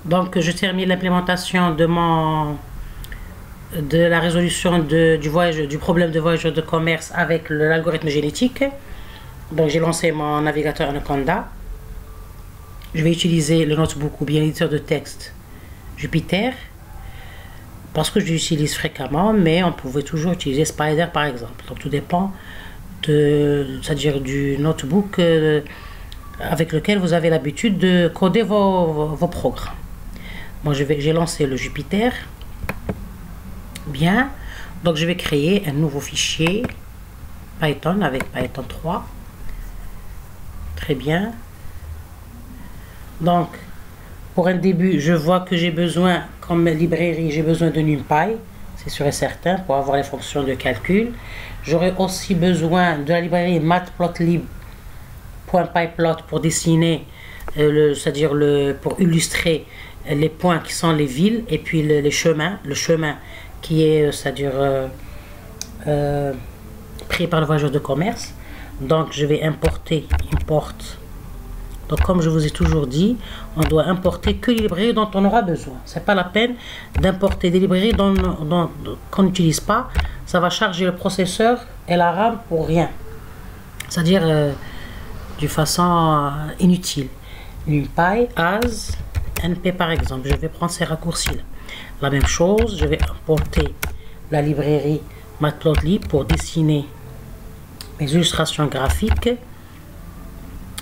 Donc je termine l'implémentation de la résolution du problème de voyageur de commerce avec l'algorithme génétique. Donc j'ai lancé mon navigateur Anaconda. Je vais utiliser le notebook ou bien l'éditeur de texte Jupyter parce que je l'utilise fréquemment, mais on pouvait toujours utiliser Spyder par exemple. Donc tout dépend c'est-à-dire du notebook avec lequel vous avez l'habitude de coder vos programmes. Moi j'ai lancé le Jupyter. Bien, donc je vais créer un nouveau fichier Python avec Python 3. Très bien. Donc pour un début, je vois que j'ai besoin, comme librairie, j'ai besoin de NumPy, c'est sûr et certain, pour avoir les fonctions de calcul. J'aurai aussi besoin de la librairie matplotlib.pyplot pour dessiner, c'est-à-dire pour illustrer les points qui sont les villes et puis le chemin qui est, c'est-à-dire pris par le voyageur de commerce. Donc je vais importer, donc comme je vous ai toujours dit, on doit importer que les librairies dont on aura besoin. C'est pas la peine d'importer des librairies qu'on n'utilise pas. Ça va charger le processeur et la RAM pour rien, c'est-à-dire de façon inutile. NumPy, as, NP par exemple, je vais prendre ces raccourcis là. La même chose, je vais importer la librairie matplotlib pour dessiner mes illustrations graphiques.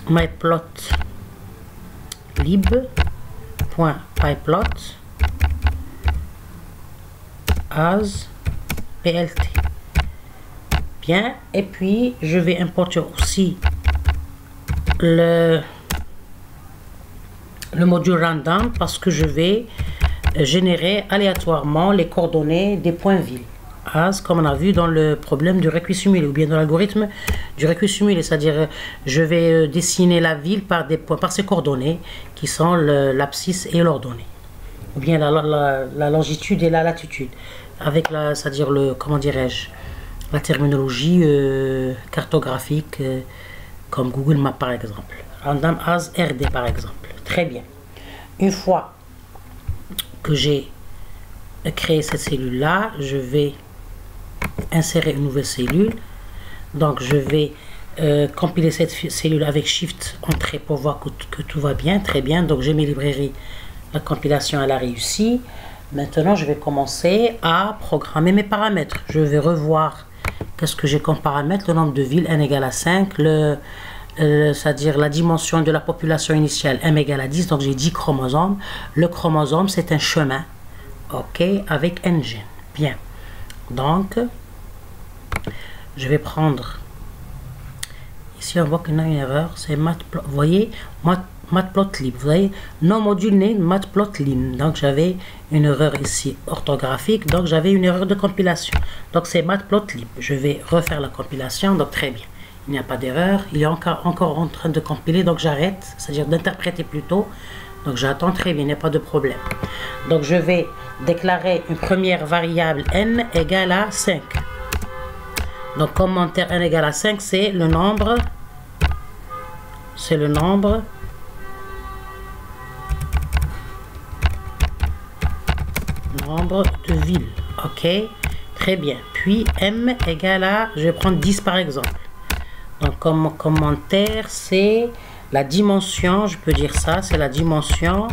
matplotlib.pyplot as plt. Bien, et puis je vais importer aussi le module random parce que je vais générer aléatoirement les coordonnées des points villes, comme on a vu dans le problème du recueil simulé ou bien dans l'algorithme du recueil simulé, c'est-à-dire je vais dessiner la ville par des points, par ses coordonnées qui sont l'abscisse et l'ordonnée, ou bien la longitude et la latitude, avec c'est-à-dire comment dirais-je, la terminologie cartographique comme Google Maps par exemple, random as RD par exemple. Très bien. Une fois que j'ai créé cette cellule là, je vais insérer une nouvelle cellule. Donc je vais compiler cette cellule avec Shift Entrée pour voir que tout va bien. Très bien, donc j'ai mes librairies, la compilation elle a réussi. Maintenant je vais commencer à programmer mes paramètres. Je vais revoir qu'est-ce que j'ai comme paramètre, le nombre de villes n égale à 5, c'est-à-dire la dimension de la population initiale m égale à 10, donc j'ai 10 chromosomes. Le chromosome c'est un chemin, ok, avec n gènes. Bien, donc je vais prendre ici, on voit qu'il y a une erreur, c'est matplotlib, vous voyez, matplotlib, vous voyez, non module name matplotlib, donc j'avais une erreur ici orthographique, donc j'avais une erreur de compilation, donc c'est matplotlib. Je vais refaire la compilation, donc très bien. Il n'y a pas d'erreur, il est encore en train de compiler, donc j'arrête, c'est-à-dire d'interpréter plutôt. Donc j'attends, très bien, il n'y a pas de problème. Donc je vais déclarer une première variable n égale à 5. Donc commentaire n égale à 5, c'est le nombre de villes. Ok, très bien. Puis m égale à, je vais prendre 10 par exemple. Donc comme commentaire, c'est la dimension, je peux dire ça, c'est la dimension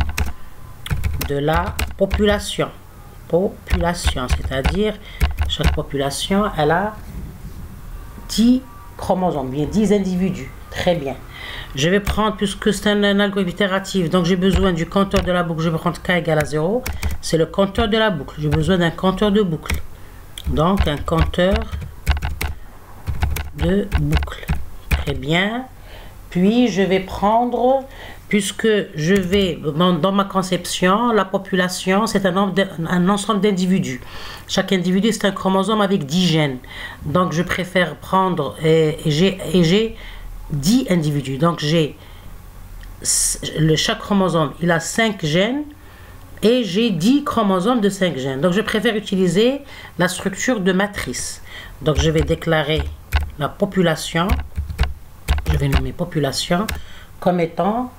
de la population. C'est-à-dire chaque population, elle a 10 chromosomes, bien 10 individus. Très bien. Je vais prendre, puisque c'est un algorithme itératif, donc j'ai besoin du compteur de la boucle, je vais prendre k égale à 0. C'est le compteur de la boucle. J'ai besoin d'un compteur de boucle. Donc un compteur de boucle. Très bien. Puis je vais prendre, puisque je vais dans ma conception, la population c'est un ensemble d'individus. Chaque individu c'est un chromosome avec 10 gènes. Donc je préfère prendre et j'ai 10 individus. Donc j'ai chaque chromosome il a 5 gènes et j'ai 10 chromosomes de 5 gènes. Donc je préfère utiliser la structure de matrice. Donc je vais déclarer la population. Je vais nommer population comme étant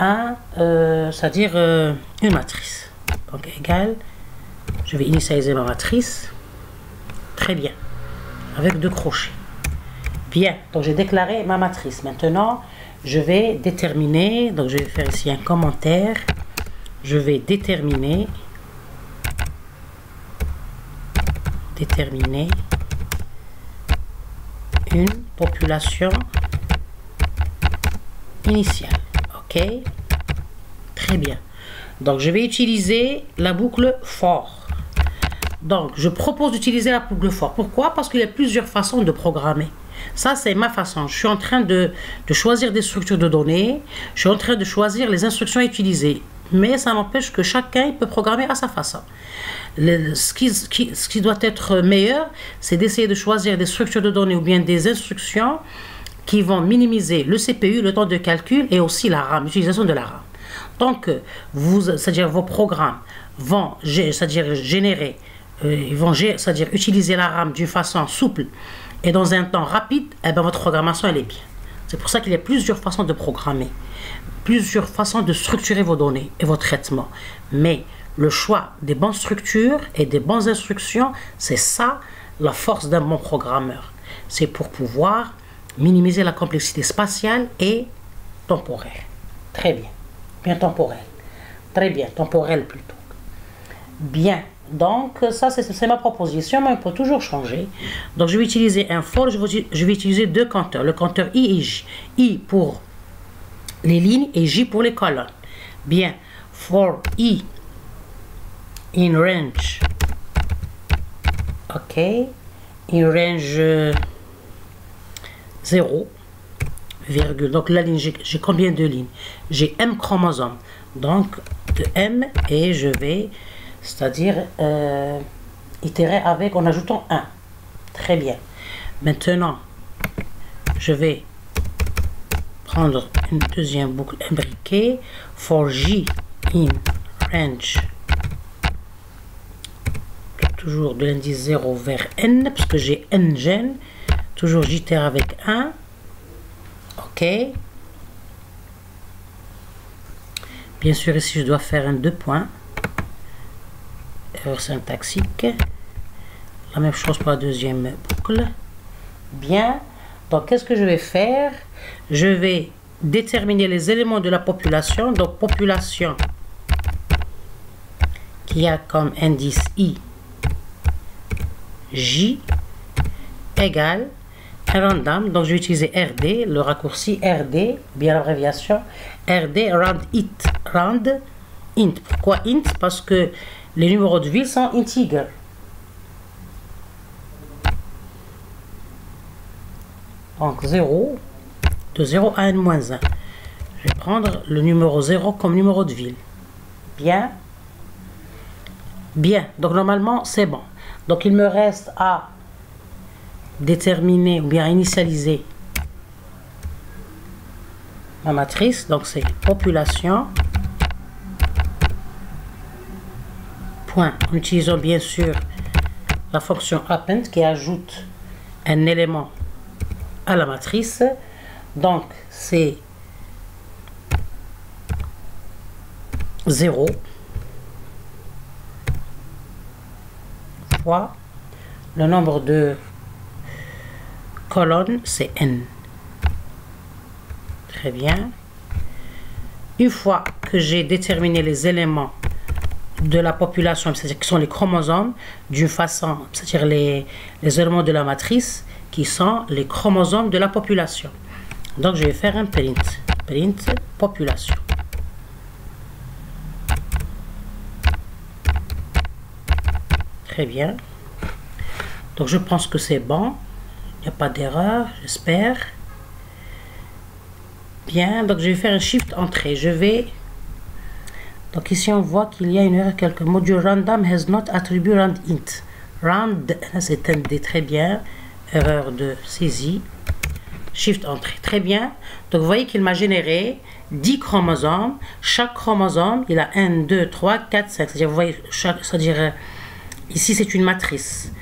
c'est-à-dire une matrice. Donc égal, je vais initialiser ma matrice. Très bien, avec 2 crochets. Bien, donc j'ai déclaré ma matrice. Maintenant, je vais déterminer, donc je vais faire ici un commentaire. Je vais déterminer une population initiale. OK? Très bien. Donc, je vais utiliser la boucle for. Donc, je propose d'utiliser la boucle for. Pourquoi? Parce qu'il y a plusieurs façons de programmer. Ça, c'est ma façon. Je suis en train de choisir des structures de données. Je suis en train de choisir les instructions à utiliser. Mais ça n'empêche que chacun peut programmer à sa façon. Ce qui doit être meilleur, c'est d'essayer de choisir des structures de données ou bien des instructions qui vont minimiser le CPU, le temps de calcul et aussi la RAM, l'utilisation de la RAM. Donc, c'est-à-dire vos programmes vont générer, c'est-à-dire utiliser la RAM d'une façon souple et dans un temps rapide, eh bien, votre programmation elle est bien. C'est pour ça qu'il y a plusieurs façons de programmer, plusieurs façons de structurer vos données et vos traitements. Mais le choix des bonnes structures et des bonnes instructions, c'est ça la force d'un bon programmeur. C'est pour pouvoir minimiser la complexité spatiale et temporaire. Très bien. Bien temporelle. Très bien. Temporelle plutôt. Bien. Donc, ça, c'est ma proposition, mais on peut toujours changer. Donc, je vais utiliser un for, je vais utiliser 2 compteurs, le compteur I et J. I pour les lignes et J pour les colonnes. Bien. For I in range. OK. In range 0, virgule. Donc, la ligne, j'ai combien de lignes? J'ai M chromosomes. Donc, de M, et je vais... c'est-à-dire itérer avec en ajoutant 1. Très bien. Maintenant, je vais prendre une deuxième boucle imbriquée. For J in range, toujours de l'indice 0 vers N, parce que j'ai N gènes. Toujours j'itère avec 1. OK. Bien sûr, ici, je dois faire un 2 points. Erreur syntaxique. La même chose pour la deuxième boucle. Bien. Donc, qu'est-ce que je vais faire? Je vais déterminer les éléments de la population. Donc, population qui a comme indice I, J, égale un random. Donc, je vais utiliser RD, le raccourci RD, bien l'abréviation RD, round it, round int. Pourquoi int? Parce que les numéros de ville sont integers. Donc 0, de 0 à n-1. Je vais prendre le numéro 0 comme numéro de ville. Bien. Bien. Donc normalement, c'est bon. Donc il me reste à déterminer ou bien à initialiser ma matrice. Donc c'est population. Point. En utilisant bien sûr la fonction append qui ajoute un élément à la matrice. Donc c'est 0 fois le nombre de colonnes, c'est n. Très bien. Une fois que j'ai déterminé les éléments de la population, c'est-à-dire qui sont les chromosomes, d'une façon, c'est-à-dire les éléments de la matrice qui sont les chromosomes de la population. Donc je vais faire un print population. Très bien. Donc je pense que c'est bon, il n'y a pas d'erreur, j'espère. Bien, donc je vais faire un shift entrée. Je vais... Donc ici on voit qu'il y a une erreur quelque module random has not attribute round int. Round, c'est un D, très bien. Erreur de saisie. Shift entrée, très bien. Donc vous voyez qu'il m'a généré 10 chromosomes. Chaque chromosome, il a 1, 2, 3, 4, 5. C'est-à-dire, vous voyez, c'est-à-dire ici c'est une matrice.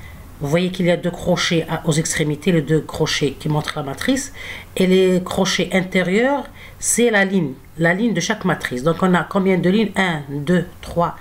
Vous voyez qu'il y a 2 crochets aux extrémités, les 2 crochets qui montrent la matrice. Et les crochets intérieurs, c'est la ligne de chaque matrice. Donc on a combien de lignes? 1, 2, 3,